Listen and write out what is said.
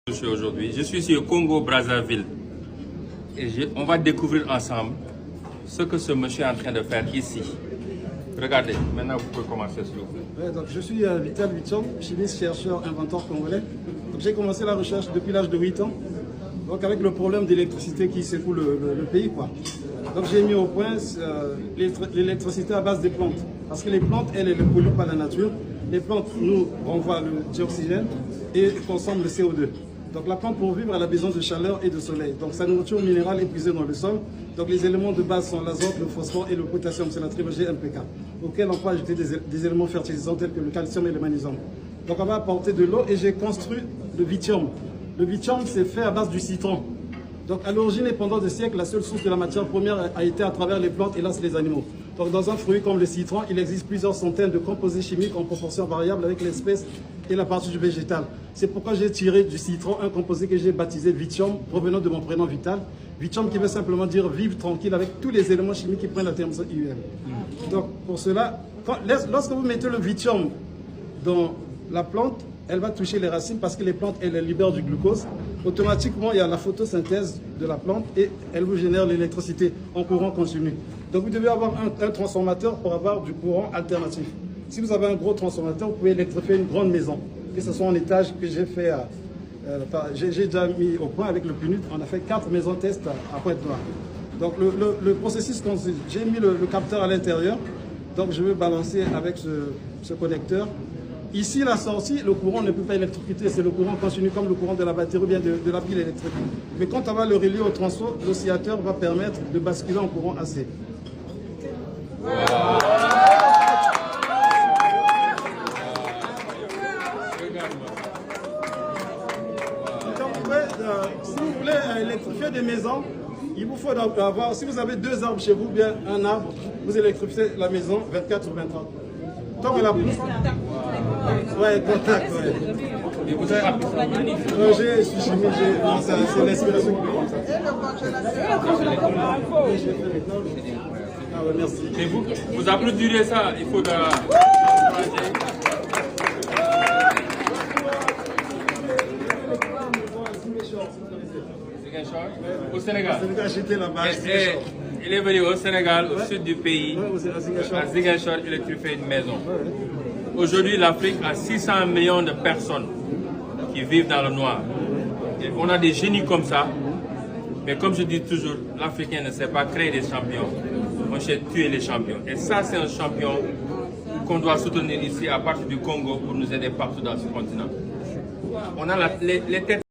Aujourd'hui, je suis ici au Congo-Brazzaville et on va découvrir ensemble ce que ce monsieur est en train de faire ici. Regardez, maintenant vous pouvez commencer s'il vous plaît. Ouais, donc je suis Vital Vichon, chimiste, chercheur, inventeur congolais. J'ai commencé la recherche depuis l'âge de 8 ans, donc avec le problème d'électricité qui secoue le pays, quoi. Donc j'ai mis au point l'électricité à base des plantes, parce que les plantes, elles ne polluent pas la nature. Les plantes nous renvoient le dioxygène et consomment le CO2. Donc la plante pour vivre, elle a besoin de chaleur et de soleil. Donc sa nourriture minérale est puisée dans le sol. Donc les éléments de base sont l'azote, le phosphore et le potassium. C'est la trilogie MPK, auquel on peut ajouter des éléments fertilisants tels que le calcium et le magnésium. Donc on va apporter de l'eau et j'ai construit le vithium. Le vithium, c'est fait à base du citron. Donc à l'origine et pendant des siècles, la seule source de la matière première a été à travers les plantes et là c'est les animaux. Donc dans un fruit comme le citron, il existe plusieurs centaines de composés chimiques en proportion variable avec l'espèce et la partie du végétal. C'est pourquoi j'ai tiré du citron un composé que j'ai baptisé vithium, provenant de mon prénom Vital. Vithium qui veut simplement dire vivre tranquille avec tous les éléments chimiques qui prennent la terminaison IUM. Donc pour cela, lorsque vous mettez le vithium dans la plante, elle va toucher les racines parce que les plantes, elles libèrent du glucose. Automatiquement, il y a la photosynthèse de la plante et elle vous génère l'électricité en courant continu. Donc vous devez avoir un transformateur pour avoir du courant alternatif. Si vous avez un gros transformateur, vous pouvez électrifier une grande maison, que ce soit en étage que j'ai fait, j'ai déjà mis au point avec le PNUD. On a fait 4 maisons test à Pointe-Noire. Donc le processus consiste, j'ai mis le capteur à l'intérieur, donc je vais balancer avec ce connecteur. Ici, la sortie, le courant ne peut pas électrocuter, c'est le courant continu comme le courant de la batterie ou bien de la pile électrique. Mais quand on va le relier au transfo, l'oscillateur va permettre de basculer en courant AC. Wow. Si vous voulez électrifier des maisons, il vous faut avoir, si vous avez 2 arbres chez vous, bien un arbre, vous électrifiez la maison 24 sur 23. Tant que la pousse. Ouais, contact, ouais. Et vous avez appris ça? Je suis chimie, c'est l'inspiration qui me comme ça. Ah ouais, merci. Et vous applaudirez ça, il faut au Sénégal. Il est venu au Sénégal, au sud du pays, à Ziguinchor, électrifier une maison. Aujourd'hui, l'Afrique a 600 millions de personnes qui vivent dans le noir. Et on a des génies comme ça, mais comme je dis toujours, l'Africain ne sait pas créer des champions, on sait tuer les champions. Et ça, c'est un champion qu'on doit soutenir ici à partir du Congo pour nous aider partout dans ce continent. On a les têtes